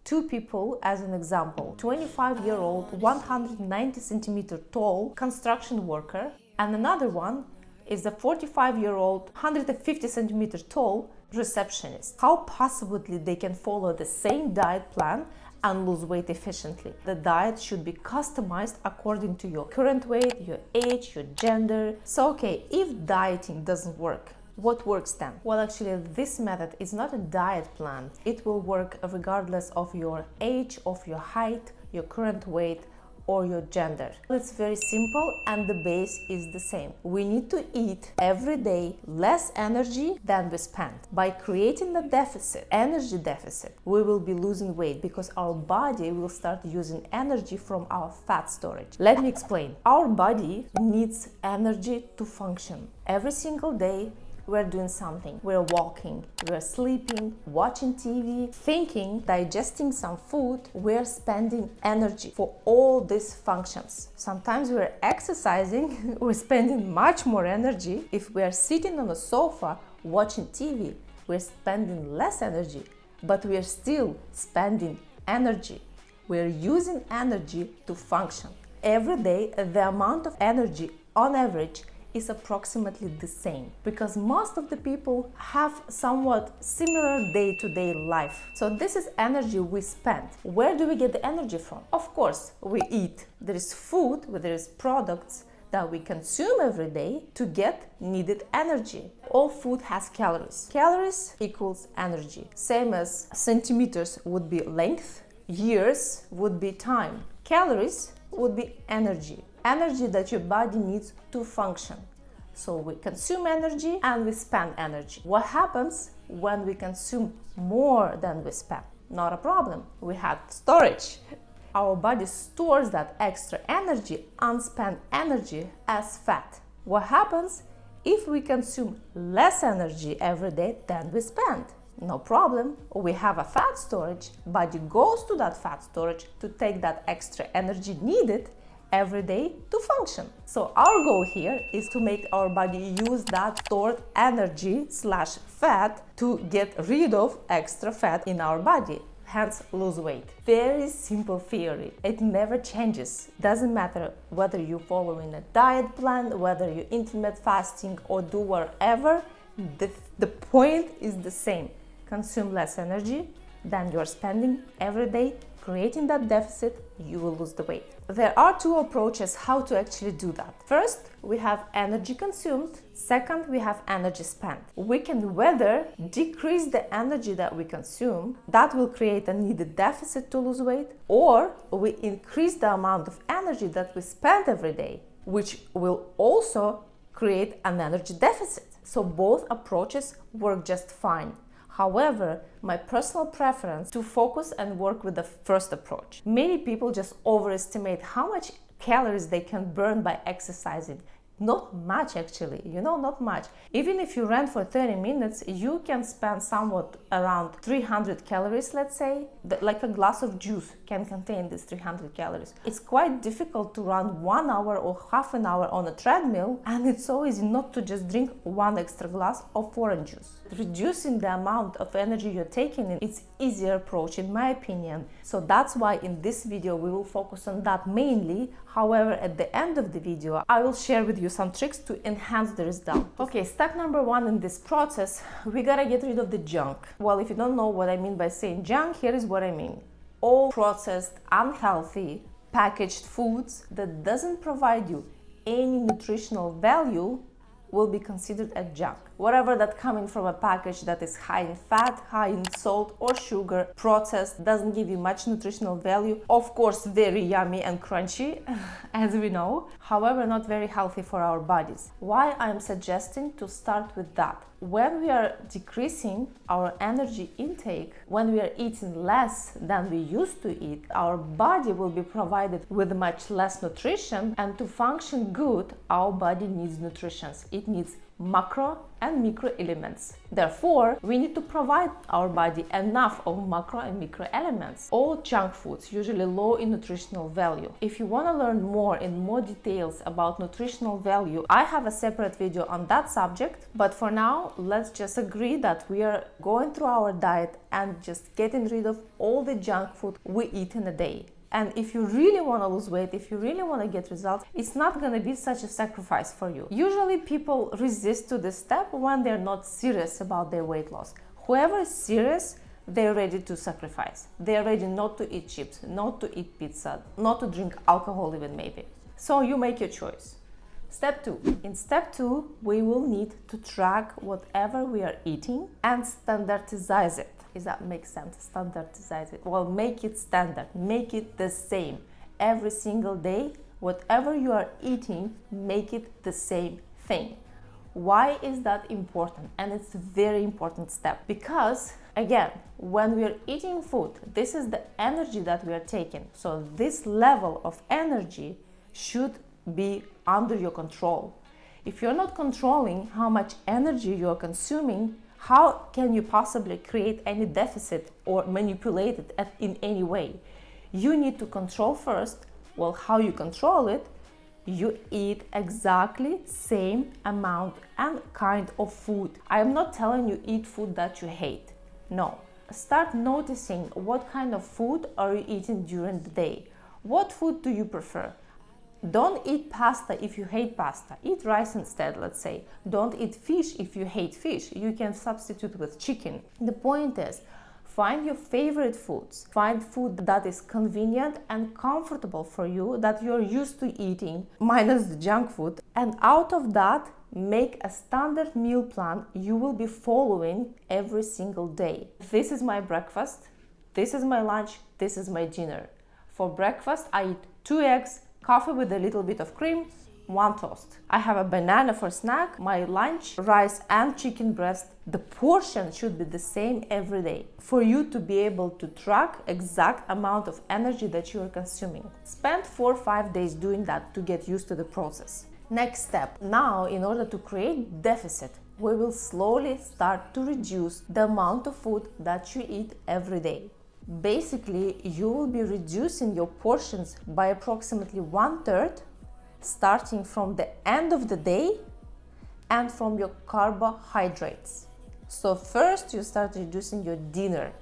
two people as an example. 25-year-old, 190 centimeter tall construction worker, and another one is a 45-year-old, 150 centimeter tall receptionist. How possibly they can follow the same diet plan and lose weight efficiently? The diet should be customized according to your current weight, your age, your gender. So okay, if dieting doesn't work, what works then? Well, actually, this method is not a diet plan. It will work regardless of your age, of your height, your current weight, or your gender. It's very simple and the base is the same. We need to eat every day less energy than we spend. By creating the deficit, energy deficit, we will be losing weight because our body will start using energy from our fat storage. Let me explain. Our body needs energy to function. Every single day, we're doing something. We're walking, we're sleeping, watching TV, thinking, digesting some food. We're spending energy for all these functions. Sometimes we're exercising, we're spending much more energy. If we're sitting on a sofa watching TV, we're spending less energy, but we're still spending energy. We're using energy to function. Every day, the amount of energy on average is approximately the same because most of the people have somewhat similar day-to-day life. So this is energy we spend. Where do we get the energy from? Of course, we eat. There is food, there is products that we consume every day to get needed energy. All food has calories. Calories equals energy. Same as centimeters would be length, years would be time. Calories would be energy. Energy that your body needs to function. So we consume energy and we spend energy. What happens when we consume more than we spend? Not a problem. We have storage. Our body stores that extra energy, unspent energy, as fat. What happens if we consume less energy every day than we spend? No problem. We have a fat storage. Body goes to that fat storage to take that extra energy needed every day to function. So our goal here is to make our body use that stored energy slash fat to get rid of extra fat in our body, hence lose weight. Very simple theory. It never changes. Doesn't matter whether you follow in a diet plan, whether you intermittent fasting or do whatever, the point is the same. Consume less energy than you're spending every day. Creating that deficit, you will lose the weight. There are two approaches how to actually do that. First, we have energy consumed. Second, we have energy spent. We can whether decrease the energy that we consume, that will create a needed deficit to lose weight, or we increase the amount of energy that we spend every day, which will also create an energy deficit. So both approaches work just fine. However, my personal preference to focus and work with the first approach. Many people just overestimate how much calories they can burn by exercising. Not much actually, not much. Even if you run for 30 minutes, you can spend somewhat around 300 calories, let's say. Like a glass of juice can contain these 300 calories. It's quite difficult to run 1 hour or half an hour on a treadmill, and it's so easy not to just drink one extra glass of orange juice. Reducing the amount of energy you're taking in, it's easier approach in my opinion. So that's why in this video we will focus on that mainly. However, at the end of the video, I will share with you some tricks to enhance the result. Okay, step number one in this process, we gotta get rid of the junk. Well, if you don't know what I mean by saying junk, here is what I mean. All processed, unhealthy, packaged foods that doesn't provide you any nutritional value will be considered a junk. Whatever that coming from a package that is high in fat, high in salt or sugar, processed, doesn't give you much nutritional value. Of course, very yummy and crunchy, as we know. However, not very healthy for our bodies. Why I'm suggesting to start with that? When we are decreasing our energy intake, when we are eating less than we used to eat, our body will be provided with much less nutrition, and to function good, our body needs nutrition. It needs macro and micro elements. Therefore, we need to provide our body enough of macro and micro elements. All junk foods usually low in nutritional value. If you want to learn more in more details about nutritional value, I have a separate video on that subject. But for now, let's just agree that we are going through our diet and just getting rid of all the junk food we eat in a day. And if you really want to lose weight, if you really want to get results, it's not going to be such a sacrifice for you. Usually people resist to this step when they're not serious about their weight loss. Whoever is serious, they're ready to sacrifice. They're ready not to eat chips, not to eat pizza, not to drink alcohol even maybe. So you make your choice. Step 2. In step 2, we will need to track whatever we are eating and standardize it. Does that make sense? Standardize it. Well, make it standard. Make it the same. Every single day, whatever you are eating, make it the same thing. Why is that important? And it's a very important step. Because, again, when we are eating food, this is the energy that we are taking. So this level of energy should be under your control. If you're not controlling how much energy you're consuming, how can you possibly create any deficit or manipulate it in any way? You need to control first. Well, how you control it? You eat exactly same amount and kind of food. I am not telling you eat food that you hate. No. Start noticing what kind of food are you eating during the day. What food do you prefer? Don't eat pasta if you hate pasta. Eat rice instead, let's say. Don't eat fish if you hate fish. You can substitute with chicken. The point is, find your favorite foods. Find food that is convenient and comfortable for you, that you're used to eating, minus the junk food. And out of that, make a standard meal plan you will be following every single day. This is my breakfast. This is my lunch. This is my dinner. For breakfast, I eat 2 eggs, coffee with a little bit of cream, 1 toast. I have a banana for snack, my lunch, rice and chicken breast. The portion should be the same every day for you to be able to track exact amount of energy that you are consuming. Spend 4 or 5 days doing that to get used to the process. Next step. Now, in order to create deficit, we will slowly start to reduce the amount of food that you eat every day. Basically, you will be reducing your portions by approximately 1/3, starting from the end of the day and from your carbohydrates. So first you start reducing your dinner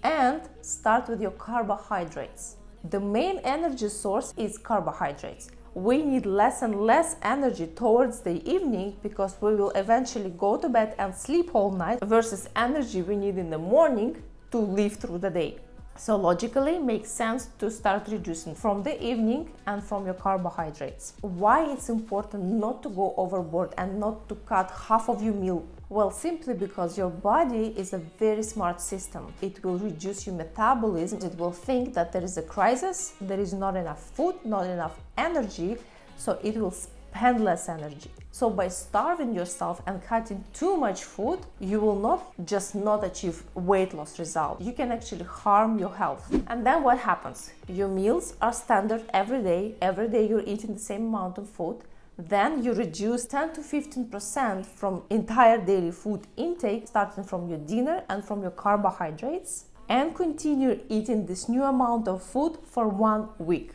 and start with your carbohydrates. The main energy source is carbohydrates. We need less and less energy towards the evening because we will eventually go to bed and sleep all night versus energy we need in the morning to live through the day. So logically, it makes sense to start reducing from the evening and from your carbohydrates. Why it's important not to go overboard and not to cut half of your meal? Well, simply because your body is a very smart system. It will reduce your metabolism. It will think that there is a crisis, there is not enough food, not enough energy, so it will spend less energy. So by starving yourself and cutting too much food, you will not just not achieve weight loss result. You can actually harm your health. And then what happens? Your meals are standard every day. Every day you're eating the same amount of food. Then you reduce 10 to 15% from entire daily food intake, starting from your dinner and from your carbohydrates, and continue eating this new amount of food for 1 week.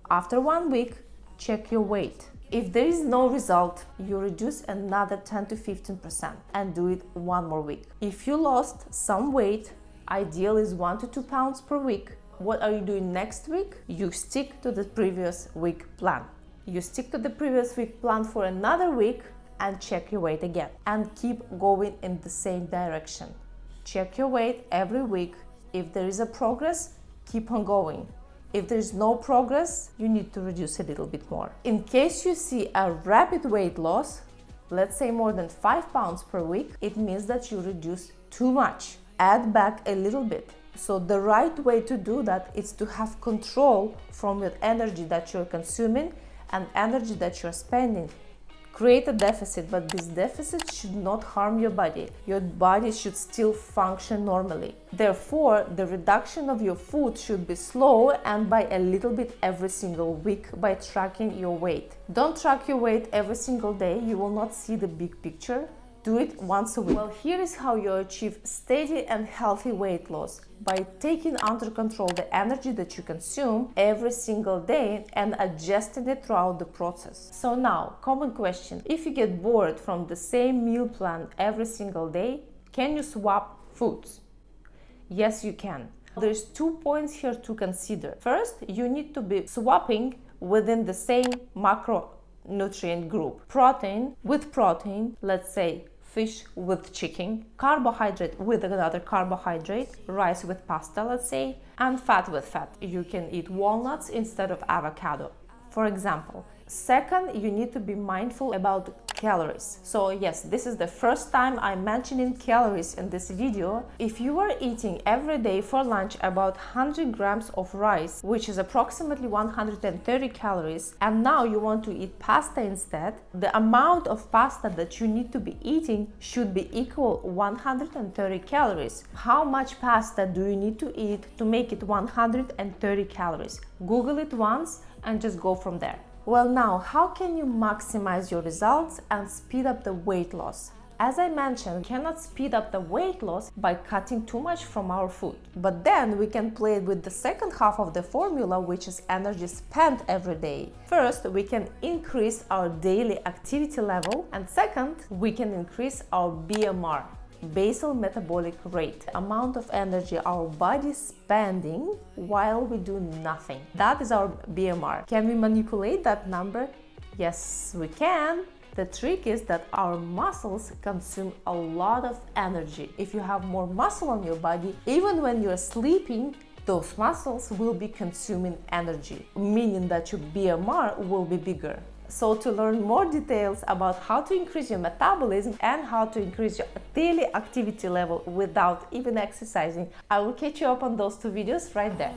After 1 week, check your weight. If there is no result, you reduce another 10 to 15% and do it 1 more week. If you lost some weight, ideal is 1 to 2 pounds per week. What are you doing next week? You stick to the previous week plan. You stick to the previous week plan for another week and check your weight again. And keep going in the same direction. Check your weight every week. If there is a progress, keep on going. If there's no progress, you need to reduce a little bit more. In case you see a rapid weight loss, let's say more than 5 pounds per week, it means that you reduce too much. Add back a little bit. So the right way to do that is to have control from your energy that you're consuming and energy that you're spending. Create a deficit, but this deficit should not harm your body. Your body should still function normally. Therefore, the reduction of your food should be slow and by a little bit every single week by tracking your weight. Don't track your weight every single day. You will not see the big picture. Do it once a week. Well, here is how you achieve steady and healthy weight loss: by taking under control the energy that you consume every single day and adjusting it throughout the process. So now, common question: if you get bored from the same meal plan every single day, can you swap foods? Yes, you can. There's 2 points here to consider. First, you need to be swapping within the same macronutrient group. Protein with protein, let's say fish with chicken, carbohydrate with another carbohydrate, rice with pasta, let's say, and fat with fat. You can eat walnuts instead of avocado, for example. Second, you need to be mindful about calories. So yes, this is the first time I'm mentioning calories in this video. If you are eating every day for lunch about 100 grams of rice, which is approximately 130 calories, and now you want to eat pasta instead, the amount of pasta that you need to be eating should be equal 130 calories. How much pasta do you need to eat to make it 130 calories? Google it once and just go from there. Well, now, how can you maximize your results and speed up the weight loss? As I mentioned, we cannot speed up the weight loss by cutting too much from our food. But then we can play with the second half of the formula, which is energy spent every day. First, we can increase our daily activity level, and second, we can increase our BMR, basal metabolic rate, amount of energy our body is spending while we do nothing. That is our BMR. Can we manipulate that number? Yes, we can. The trick is that our muscles consume a lot of energy. If you have more muscle on your body, even when you're sleeping, those muscles will be consuming energy, meaning that your BMR will be bigger. So to learn more details about how to increase your metabolism and how to increase your daily activity level without even exercising, I will catch you up on those 2 videos right there.